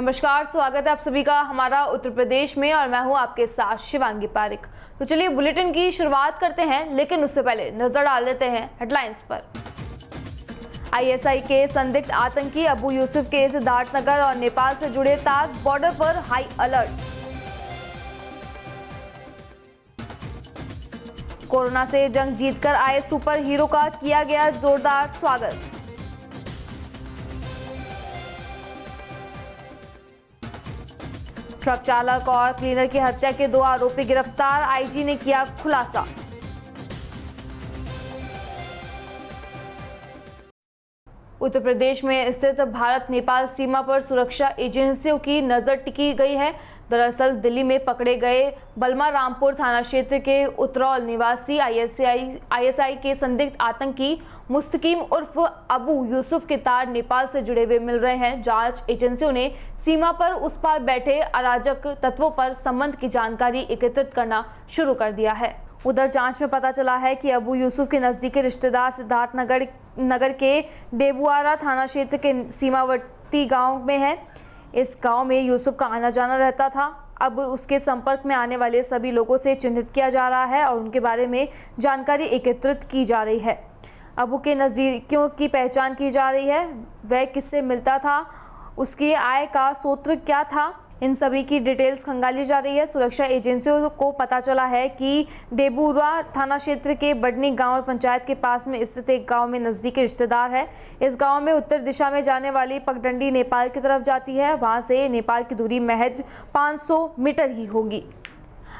नमस्कार, स्वागत है आप सभी का हमारा उत्तर प्रदेश में और मैं हूं आपके साथ शिवांगी पारिक। तो चलिए बुलेटिन की शुरुआत करते हैं, लेकिन उससे पहले नजर डाल लेते हैं हेडलाइंस पर। आईएसआई के संदिग्ध आतंकी अबू यूसुफ के सिद्धार्थनगर और नेपाल से जुड़े तार बॉर्डर पर हाई अलर्ट। कोरोना से जंग जीतकर आए सुपर हीरो का किया गया जोरदार स्वागत। ट्रक चालक और क्लीनर की हत्या के 2 आरोपी गिरफ्तार, आईजी ने किया खुलासा। उत्तर प्रदेश में स्थित भारत नेपाल सीमा पर सुरक्षा एजेंसियों की नजर टिकी गई है। दरअसल दिल्ली में पकड़े गए बलमा रामपुर थाना क्षेत्र के उतरौल निवासी आईएसआई के संदिग्ध आतंकी मुस्तकीम उर्फ अबू यूसुफ के तार नेपाल से जुड़े हुए मिल रहे हैं। जांच एजेंसियों ने सीमा पर उस पार बैठे अराजक तत्वों पर संबंध की जानकारी एकत्रित करना शुरू कर दिया है। उधर जांच में पता चला है कि अबू यूसुफ के नजदीकी रिश्तेदार सिद्धार्थनगर के डेबुआरा थाना क्षेत्र के सीमावर्ती गांव में है। इस गांव में यूसुफ का आना जाना रहता था। अब उसके संपर्क में आने वाले सभी लोगों से चिन्हित किया जा रहा है और उनके बारे में जानकारी एकत्रित की जा रही है। अबू के नज़दीकियों की पहचान की जा रही है। वह किससे मिलता था, उसकी आय का स्रोत क्या था, इन सभी की डिटेल्स खंगाली जा रही है। सुरक्षा एजेंसियों को पता चला है कि डेबुरा थाना क्षेत्र के बडनी गांव पंचायत के पास में स्थित एक गांव में नजदीकी रिश्तेदार है। इस गांव में उत्तर दिशा में जाने वाली पगडंडी नेपाल की तरफ जाती है। वहां से नेपाल की दूरी महज 500 मीटर ही होगी।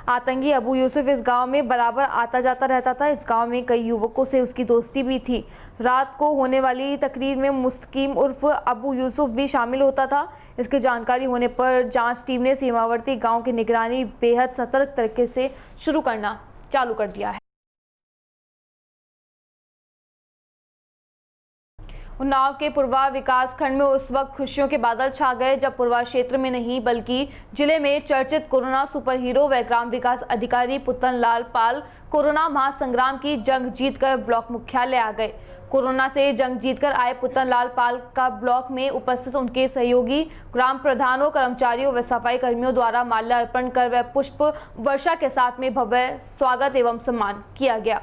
आतंकी अबू यूसुफ इस गांव में बराबर आता जाता रहता था। इस गांव में कई युवकों से उसकी दोस्ती भी थी। रात को होने वाली तकरीर में मुस्तकीम उर्फ अबू यूसुफ भी शामिल होता था। इसकी जानकारी होने पर जांच टीम ने सीमावर्ती गांव की निगरानी बेहद सतर्क तरीके से शुरू करना चालू कर दिया है। उन्नाव के पुरवा विकास खंड में उस वक्त खुशियों के बादल छा गए जब पुरवा क्षेत्र में नहीं बल्कि जिले में चर्चित कोरोना सुपर हीरो व ग्राम विकास अधिकारी पुतन लाल पाल कोरोना महासंग्राम की जंग जीतकर ब्लॉक मुख्यालय आ गए। कोरोना से जंग जीतकर आए पुतन लाल पाल का ब्लॉक में उपस्थित उनके सहयोगी ग्राम प्रधानों, कर्मचारियों व सफाई कर्मियों द्वारा माल्यार्पण कर व पुष्प वर्षा के साथ में भव्य स्वागत एवं सम्मान किया गया।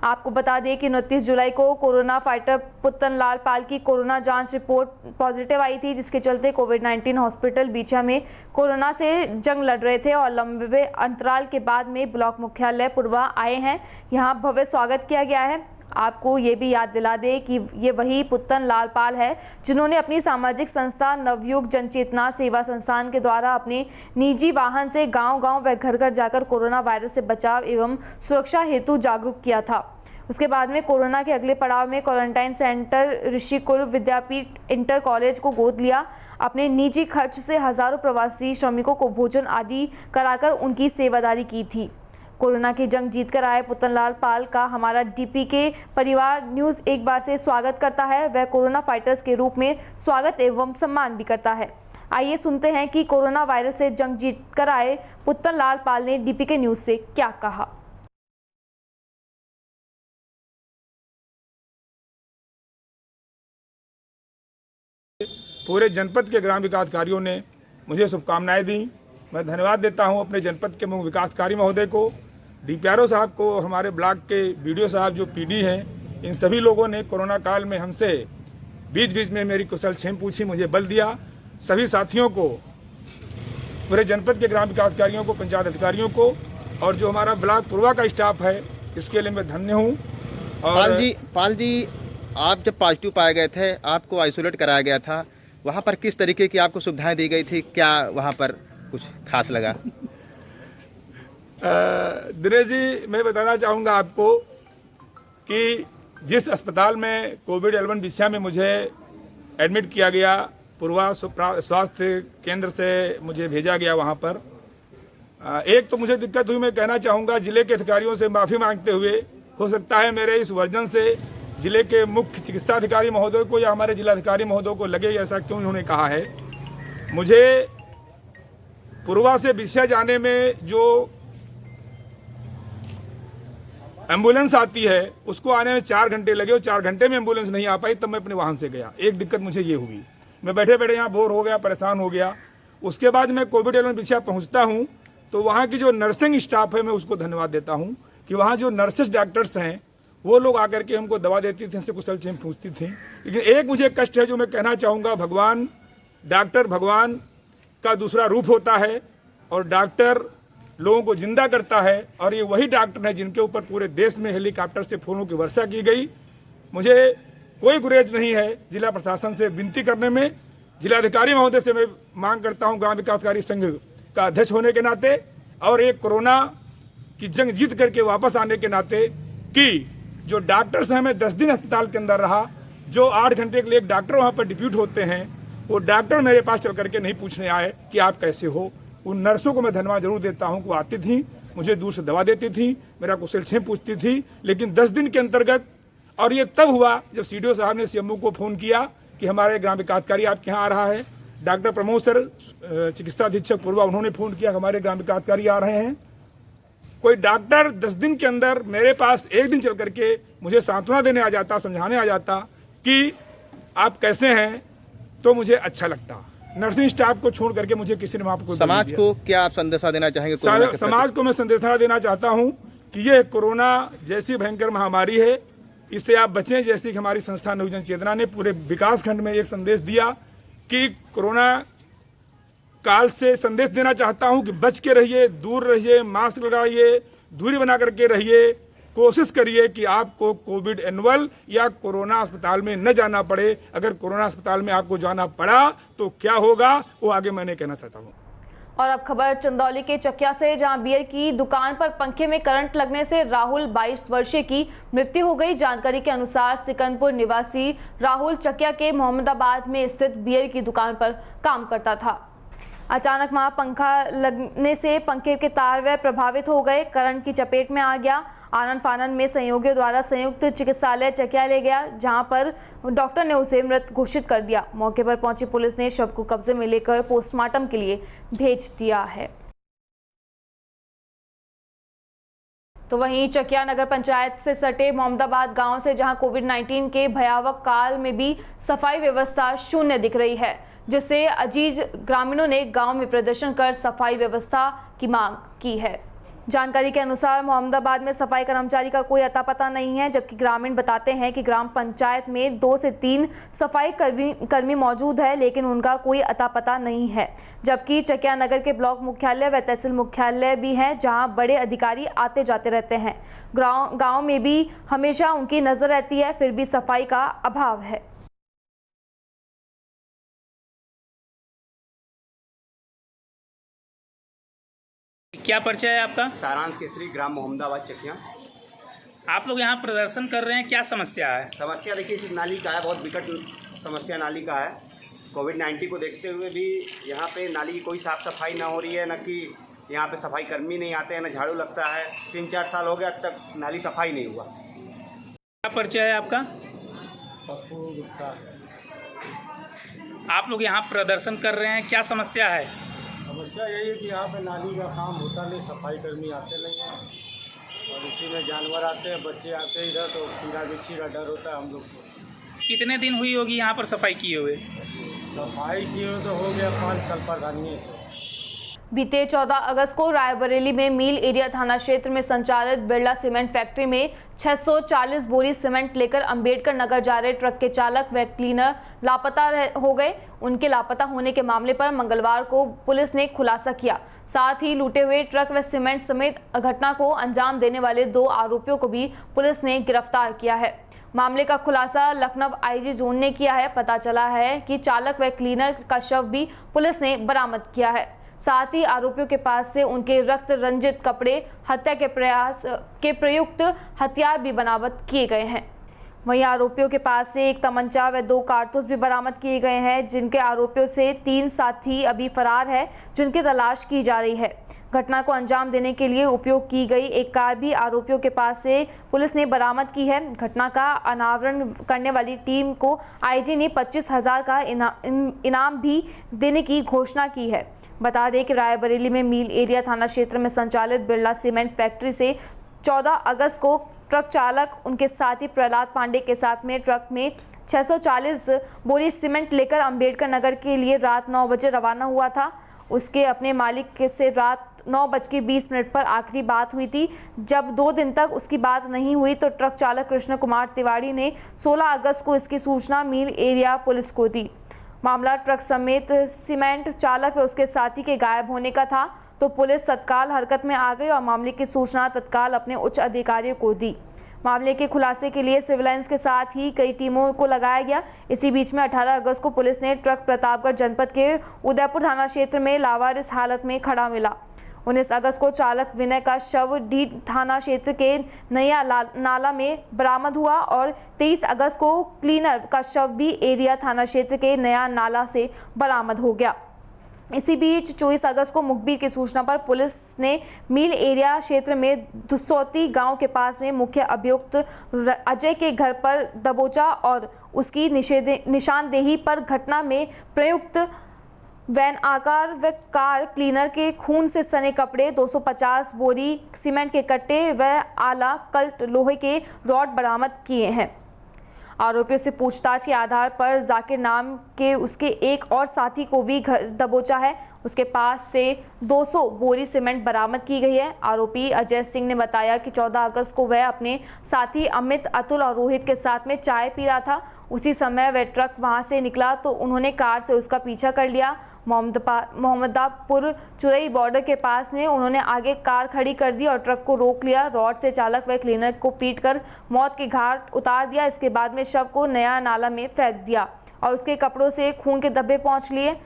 आपको बता दें कि 29 जुलाई को कोरोना फाइटर पुतन लाल पाल की कोरोना जांच रिपोर्ट पॉजिटिव आई थी, जिसके चलते कोविड-19 हॉस्पिटल बीछा में कोरोना से जंग लड़ रहे थे और लंबे अंतराल के बाद में ब्लॉक मुख्यालय पुरवा आए हैं। यहां भव्य स्वागत किया गया है। आपको ये भी याद दिला दें कि ये वही पुतन लाल पाल है जिन्होंने अपनी सामाजिक संस्था नवयुग जनचेतना सेवा संस्थान के द्वारा अपने निजी वाहन से गांव-गांव व घर-घर जाकर कोरोना वायरस से बचाव एवं सुरक्षा हेतु जागरूक किया था। उसके बाद में कोरोना के अगले पड़ाव में क्वारंटाइन सेंटर ऋषिकुल विद्यापीठ इंटर कॉलेज को गोद लिया। अपने निजी खर्च से हजारों प्रवासी श्रमिकों को भोजन आदि कराकर उनकी सेवादारी की थी। कोरोना की जंग जीतकर आए पुतनलाल पाल का हमारा डीपी के परिवार न्यूज़ एक बार से स्वागत करता है। वह कोरोना फाइटर्स के रूप में स्वागत एवं सम्मान भी करता है। आइए सुनते हैं कि कोरोना वायरस से जंग जीतकर आए पुतनलाल पाल ने डीपी के न्यूज़ से क्या कहा। पूरे जनपद के ग्राम विकास अधिकारियों ने मुझे शुभकामनाएं दी। मैं धन्यवाद देता हूं अपने जनपद के मुख्य विकास अधिकारी महोदय को, डीपीआरओ साहब को, हमारे ब्लॉक के बीडीओ साहब जो पीडी हैं, इन सभी लोगों ने कोरोना काल में हमसे बीच बीच में मेरी कुशल क्षेम पूछी, मुझे बल दिया। सभी साथियों को, पूरे जनपद के ग्राम विकास अधिकारियों को, पंचायत अधिकारियों को और जो हमारा ब्लॉक पुरवा का स्टाफ है, इसके लिए मैं धन्य हूँ। और पाल जी, आप जब पॉजिटिव पाए गए थे, आपको आइसोलेट कराया गया था, वहाँ पर किस तरीके की आपको सुविधाएं दी गई थी? क्या वहाँ पर कुछ खास लगा? दिनेश जी, मैं बताना चाहूँगा आपको कि जिस अस्पताल में कोविड-11 विषय में मुझे एडमिट किया गया, पूर्वा स्वास्थ्य केंद्र से मुझे भेजा गया वहाँ पर, एक तो मुझे दिक्कत हुई। मैं कहना चाहूँगा जिले के अधिकारियों से माफ़ी मांगते हुए, हो सकता है मेरे इस वर्जन से जिले के मुख्य चिकित्सा अधिकारी महोदय को या हमारे जिलाधिकारी महोदय को लगे ऐसा क्यों उन्होंने कहा है। मुझे पूर्वा से विषय जाने में जो एम्बुलेंस आती है उसको आने में 4 घंटे लगे और 4 घंटे में एम्बुलेंस नहीं आ पाई, तब मैं अपने वाहन से गया। एक दिक्कत मुझे ये हुई। मैं बैठे बैठे यहाँ बोर हो गया, परेशान हो गया। उसके बाद मैं कोविड-11 विषय पहुँचता हूँ तो वहाँ की जो नर्सिंग स्टाफ है मैं उसको धन्यवाद देता हूँ कि वहाँ जो नर्सेस डॉक्टर्स हैं वो लोग आकर के हमको दवा देती थी, हमसे कुशल क्षेम पूछती थी। लेकिन एक मुझे कष्ट है जो मैं कहना चाहूँगा, भगवान, डॉक्टर भगवान का दूसरा रूप होता है और डॉक्टर लोगों को जिंदा करता है और ये वही डॉक्टर है जिनके ऊपर पूरे देश में हेलीकॉप्टर से फूलों की वर्षा की गई। मुझे कोई गुरेज नहीं है जिला प्रशासन से विनती करने में। जिलाधिकारी महोदय से मैं मांग करता हूं ग्राम विकासकारी संघ का अध्यक्ष होने के नाते और एक कोरोना की जंग जीत करके वापस आने के नाते कि जो डॉक्टर्स हैं, मैं 10 दिन अस्पताल के अंदर रहा, जो 8 घंटे के लिए एक डॉक्टर वहाँ पर डिप्यूट होते हैं, वो डॉक्टर मेरे पास चल करके नहीं पूछने आए कि आप कैसे हो। उन नर्सों को मैं धन्यवाद जरूर देता हूँ कि वो आती थी, मुझे दूर से दवा देती थी, मेरा कुशल क्षेम पूछती थी। लेकिन 10 दिन के अंतर्गत, और ये तब हुआ जब सीडीओ साहब ने सीएमओ को फ़ोन किया कि हमारे ग्राम विकासकारी आपके यहाँ आ रहा है। डॉक्टर प्रमोद सर, चिकित्सा अधीक्षक पूर्वा, उन्होंने फ़ोन किया हमारे ग्राम विकासकारी आ रहे हैं। कोई डॉक्टर 10 दिन के अंदर मेरे पास एक दिन चल करके मुझे सांत्वना देने आ जाता, समझाने आ जाता कि आप कैसे हैं, तो मुझे अच्छा लगता। नर्सिंग स्टाफ को छोड़ करके मुझे किसी ने वहाँ पर समाज को क्या आप संदेशा देना चाहेंगे? समाज को मैं संदेशा देना चाहता हूँ कि ये कोरोना जैसी भयंकर महामारी है, इससे आप बचें। जैसी कि हमारी संस्था नवजन चेतना ने पूरे विकास खंड में एक संदेश दिया कि कोरोना काल से संदेश देना चाहता हूं कि बच के रहिए, दूर रहिए, मास्क लगाइए, दूरी बना करके रहिए। कोशिश करिए कि आपको कोविड एनुअल या कोरोना अस्पताल में न जाना पड़े। अगर कोरोना अस्पताल में आपको जाना पड़ा तो क्या होगा, वो आगे मैंने कहना चाहता हूँ। और अब खबर चंदौली के चकिया से, जहां बियर की दुकान पर पंखे में करंट लगने से राहुल 22 वर्षीय की मृत्यु हो गई। जानकारी के अनुसार सिकंदपुर निवासी राहुल चकिया के मोहम्मदाबाद में स्थित बियर की दुकान पर काम करता था। अचानक वहां पंखा लगने से पंखे के तार व प्रभावित हो गए, करंट की चपेट में आ गया। आनन फानन में सहयोगियों द्वारा संयुक्त चिकित्सालय चकिया ले गया, जहां पर डॉक्टर ने उसे मृत घोषित कर दिया। मौके पर पहुंची पुलिस ने शव को कब्जे में लेकर पोस्टमार्टम के लिए भेज दिया है। तो वहीं चकिया नगर पंचायत से सटे मोहम्मदाबाद गांव से, जहां कोविड-19 के भयावह काल में भी सफाई व्यवस्था शून्य दिख रही है, जिससे अजीज ग्रामीणों ने गांव में प्रदर्शन कर सफाई व्यवस्था की मांग की है। जानकारी के अनुसार मोहम्मदाबाद में सफाई कर्मचारी का कोई अता पता नहीं है, जबकि ग्रामीण बताते हैं कि ग्राम पंचायत में 2 से 3 सफाई कर्मी मौजूद है, लेकिन उनका कोई अता पता नहीं है। जबकि चकिया नगर के ब्लॉक मुख्यालय व तहसील मुख्यालय भी हैं, जहां बड़े अधिकारी आते जाते रहते हैं। गाँव में भी हमेशा उनकी नजर रहती है, फिर भी सफाई का अभाव है। क्या परिचय है आपका? सारांश केसरी, ग्राम मोहम्मदाबाद चकिया। आप लोग यहाँ प्रदर्शन कर रहे हैं, क्या समस्या है? समस्या देखिए, इस नाली का है, बहुत विकट समस्या नाली का है। कोविड-19 को देखते हुए भी यहाँ पे नाली की कोई साफ़ सफाई ना हो रही है, न कि यहाँ पे सफाई कर्मी नहीं आते हैं, न झाड़ू लगता है। 3-4 साल हो गया, अब तक नाली सफाई नहीं हुआ। क्या परिचय है आपका? पप्पू गुप्ता। आप लोग यहाँ प्रदर्शन कर रहे हैं, क्या समस्या है? समस्या यही है कि यहाँ पे नाली का काम होता नहीं, सफाई कर्मी आते नहीं हैं और इसी में जानवर आते हैं, बच्चे आते हैं इधर, तो कीड़ा बिच्छी का डर होता है हम लोग को। कितने दिन हुई होगी यहाँ पर सफाई किए हुए? सफाई किए हुए तो हो गया 5 साल प्रधानियों से। बीते 14 अगस्त को रायबरेली में मील एरिया थाना क्षेत्र में संचालित बिरला सीमेंट फैक्ट्री में 640 बोरी सीमेंट लेकर अंबेडकर नगर जा रहे ट्रक के चालक व क्लीनर लापता हो गए। उनके लापता होने के मामले पर मंगलवार को पुलिस ने खुलासा किया। साथ ही लूटे हुए ट्रक व सीमेंट समेत घटना को अंजाम देने वाले 2 आरोपियों को भी पुलिस ने गिरफ्तार किया है। मामले का खुलासा लखनऊ आईजी जोन ने किया है। पता चला है कि चालक व क्लीनर का शव भी पुलिस ने बरामद किया है। साथ ही आरोपियों के पास से उनके रक्त रंजित कपड़े, हत्या के प्रयास के प्रयुक्त हथियार भी बरामद किए गए हैं। वहीं आरोपियों के पास से 1 तमंचा व 2 कारतूस भी बरामद किए गए हैं, जिनके आरोपियों से 3 साथी अभी फरार है, जिनकी तलाश की जा रही है। घटना को अंजाम देने के लिए उपयोग की गई एक कार भी आरोपियों के पास से पुलिस ने बरामद की है। घटना का अनावरण करने वाली टीम को आईजी ने 25,000 का इनाम भी देने की घोषणा की है। बता दें कि रायबरेली में मील एरिया थाना क्षेत्र में संचालित बिरला सीमेंट फैक्ट्री से 14 अगस्त को ट्रक चालक उनके साथी प्रहलाद पांडे के साथ में ट्रक में 640 बोरी सीमेंट लेकर अंबेडकर नगर के लिए रात 9 बजे रवाना हुआ था। उसके अपने मालिक से रात 9:20 पर आखिरी बात हुई थी। जब 2 दिन तक उसकी बात नहीं हुई तो ट्रक चालक कृष्ण कुमार तिवारी ने 16 अगस्त को इसकी सूचना मिल एरिया पुलिस को दी। मामला ट्रक समेत सीमेंट चालक व उसके साथी के गायब होने का था तो पुलिस तत्काल हरकत में आ गई और मामले की सूचना तत्काल अपने उच्च अधिकारियों को दी। मामले के खुलासे के लिए सिविलाइंस के साथ ही कई टीमों को लगाया गया। इसी बीच में 18 अगस्त को पुलिस ने ट्रक प्रतापगढ़ जनपद के उदयपुर थाना क्षेत्र में लावारिस हालत में खड़ा मिला। 19 अगस्त को चालक विनय का शव डी थाना क्षेत्र के नया नाला में बरामद हुआ और 23 अगस्त को क्लीनर का शव भी एरिया थाना क्षेत्र के नया नाला से बरामद हो गया। इसी बीच 24 अगस्त को मुखबिर की सूचना पर पुलिस ने मील एरिया क्षेत्र में धुसौती गांव के पास में मुख्य अभियुक्त अजय के घर पर दबोचा और उसकी निशानदेही पर घटना में प्रयुक्त वैन आकार व कार क्लीनर के खून से सने कपड़े, 250 बोरी सीमेंट के कट्टे व आला कल्ट लोहे के रॉड बरामद किए हैं। आरोपियों से पूछताछ के आधार पर जाकिर नाम के उसके एक और साथी को भी घर दबोचा है। उसके पास से 200 बोरी सीमेंट बरामद की गई है। आरोपी अजय सिंह ने बताया कि 14 अगस्त को वह अपने साथी अमित, अतुल और रोहित के साथ में चाय पी रहा था। उसी समय वह ट्रक वहां से निकला तो उन्होंने कार से उसका पीछा कर लिया। मोहम्मदापुर चुरई बॉर्डर के पास में उन्होंने आगे कार खड़ी कर दी और ट्रक को रोक लिया। रॉड से चालक व क्लीनर को पीटकर मौत के घाट उतार दिया। इसके बाद में शव को नया नाला में फेंक दिया और उसके कपड़ों से खून के धब्बे पोंछ लिए।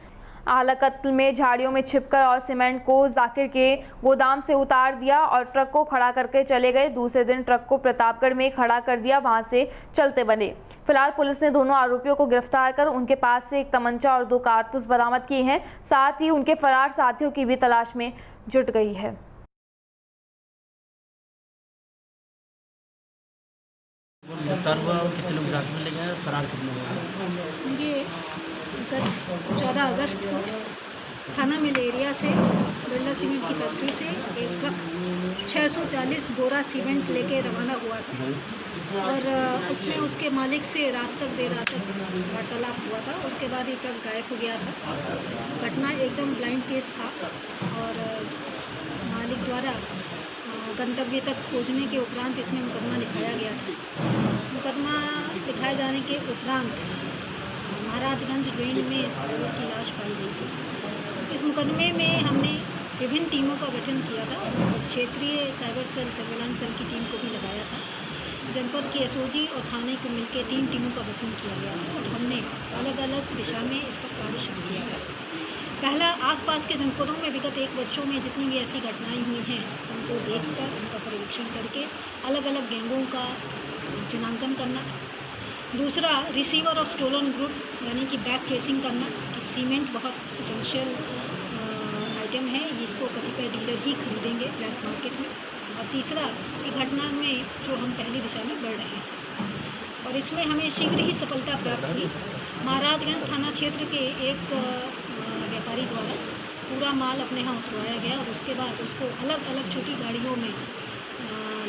आला कत्ल में झाड़ियों में छिपकर और सीमेंट को जाकिर के गोदाम से उतार दिया और ट्रक को खड़ा करके चले गए। दूसरे दिन ट्रक को प्रतापगढ़ में खड़ा कर दिया, वहां से चलते बने। फिलहाल पुलिस ने दोनों आरोपियों को गिरफ्तार कर उनके पास से एक तमंचा और 2 कारतूस बरामद किए हैं। साथ ही उनके फरार साथियों की भी तलाश में जुट गई है। गिरफ्तार हुआ और कितने लोग हिरासत में ले गए, फरार कितने हुए? ये गत 14 अगस्त को थाना मिल एरिया से बिरला सीमेंट की फैक्ट्री से एक ट्रक 640 बोरा सीमेंट लेके रवाना हुआ था और उसमें उसके मालिक से देर रात तक वार्तालाप हुआ था। उसके बाद ये ट्रक गायब हो गया था। घटना एकदम ब्लाइंड केस था और मालिक द्वारा गंतव्य तक खोजने के उपरांत इसमें मुकदमा लिखाया गया था। मुकदमा लिखाए जाने के उपरांत महाराजगंज रेंज में ड्राइवर की लाश पाई गई थी। इस मुकदमे में हमने विभिन्न टीमों का गठन किया था। क्षेत्रीय साइबर सेल, सर्विलांस सेल की टीम को भी लगाया था। जनपद की एसओजी और थाने को मिलकर 3 टीमों का गठन किया गया था और हमने अलग अलग दिशा में इस पर कार्य शुरू किया था। पहला, आसपास के जनपदों में विगत 1 वर्षों में जितनी भी ऐसी घटनाएं हुई हैं उनको देखकर, उनका परीक्षण करके अलग अलग गैंगों का चिन्हांकन करना। दूसरा, रिसीवर ऑफ स्टोलन गुड यानी कि बैक ट्रेसिंग करना कि सीमेंट बहुत इसेंशियल आइटम है, इसको कतिपय डीलर ही खरीदेंगे ब्लैक मार्केट में। और तीसरा, कि घटना में जो हम पहली दिशा में बढ़ रहे थे और इसमें हमें शीघ्र ही सफलता प्राप्त हुई। महाराजगंज थाना क्षेत्र के एक व्यापारी द्वारा पूरा माल अपने यहाँ उतरवाया गया और उसके बाद उसको अलग अलग छोटी गाड़ियों में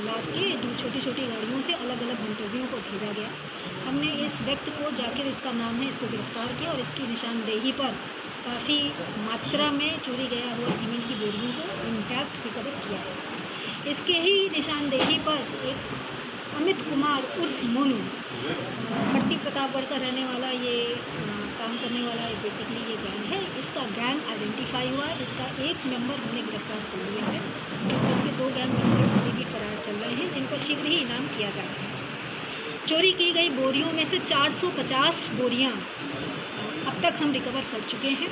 लाद के छोटी छोटी गाड़ियों से अलग अलग गंतव्यों को भेजा गया। हमने इस व्यक्ति को, जाकिर इसका नाम है, इसको गिरफ्तार किया और इसकी निशानदेही पर काफ़ी मात्रा में चोरी गया हुआ सीमेंट की बोरियों को इंटैक्ट रिकवर किया है। इसके ही निशानदेही पर एक अमित कुमार उर्फ मोनू, पट्टी प्रतापगढ़ का रहने वाला, ये काम करने वाला बेसिकली ये गैंग है। इसका गैंग आइडेंटिफाई हुआ। इसका एक मेंबर हमने गिरफ्तार कर लिया है और इसके 2 गैंग मेंबर्स अभी भी फरार चल रहे हैं, जिन पर शीघ्र ही इनाम किया जा रहा है। चोरी की गई बोरियों में से 450 बोरियां अब तक हम रिकवर कर चुके हैं।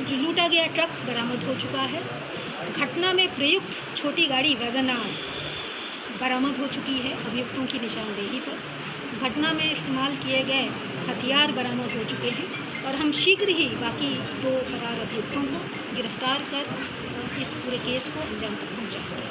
जो लूटा गया ट्रक बरामद हो चुका है। घटना में प्रयुक्त छोटी गाड़ी वैगनार बरामद हो चुकी है अभियुक्तों की निशानदेही पर। घटना में इस्तेमाल किए गए हथियार बरामद हो चुके हैं और हम शीघ्र ही बाकी 2 फरार अभियुक्तों को गिरफ्तार कर इस पूरे केस को अंजाम तक पहुँचाएंगे।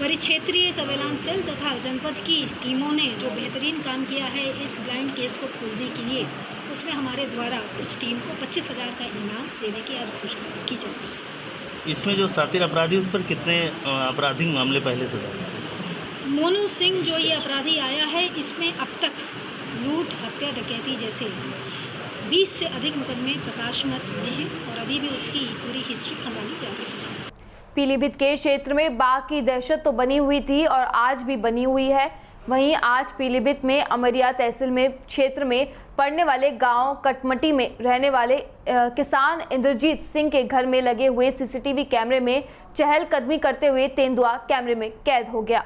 परिक्षेत्रीय सर्विलांस सेल तथा जनपद की टीमों ने जो बेहतरीन काम किया है इस ब्लाइंड केस को खोलने के लिए, उसमें हमारे द्वारा उस टीम को 25,000 का इनाम देने की आज घोषणा की जाती है। इसमें जो साथी अपराधी, उस पर कितने आपराधिक मामले पहले से मोनू सिंह जो ये अपराधी आया है, इसमें अब तक लूट, हत्या, डकैती जैसे 20 से अधिक मुकदमे प्रकाशमत हुए हैं और अभी भी उसकी पूरी हिस्ट्री खंगाली जा रही है। पीलीभीत के क्षेत्र में बाघ की दहशत तो बनी हुई थी और आज भी बनी हुई है। वहीं आज पीलीभीत में अमरिया तहसील में क्षेत्र में पड़ने वाले गांव कटमटी में रहने वाले किसान इंद्रजीत सिंह के घर में लगे हुए सीसीटीवी कैमरे में चहलकदमी करते हुए तेंदुआ कैमरे में कैद हो गया।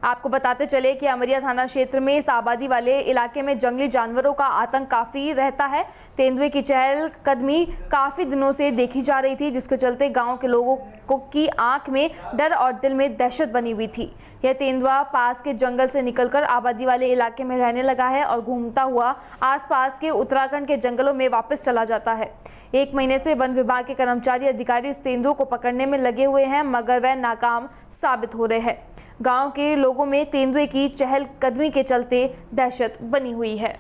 आपको बताते चले कि अमरिया थाना क्षेत्र में इस आबादी वाले इलाके में जंगली जानवरों का आतंक काफ़ी रहता है। तेंदुए की चहलकदमी काफ़ी दिनों से देखी जा रही थी, जिसके चलते गांव के लोगों की आंख में डर और दिल में दहशत बनी हुई थी। यह तेंदुआ पास के जंगल से निकलकर आबादी वाले इलाके में रहने लगा है और घूमता हुआ आसपास के उत्तराखंड के जंगलों में वापस चला जाता है। 1 महीने से वन विभाग के कर्मचारी अधिकारी इस तेंदुए को पकड़ने में लगे हुए हैं, मगर वह नाकाम साबित हो रहे हैं। गांव के लोगों में तेंदुए की चहलकदमी के चलते दहशत बनी हुई है।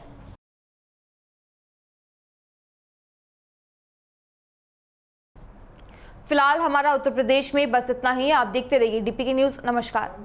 फिलहाल हमारा उत्तर प्रदेश में बस इतना ही। आप देखते रहिए DPK न्यूज़। नमस्कार।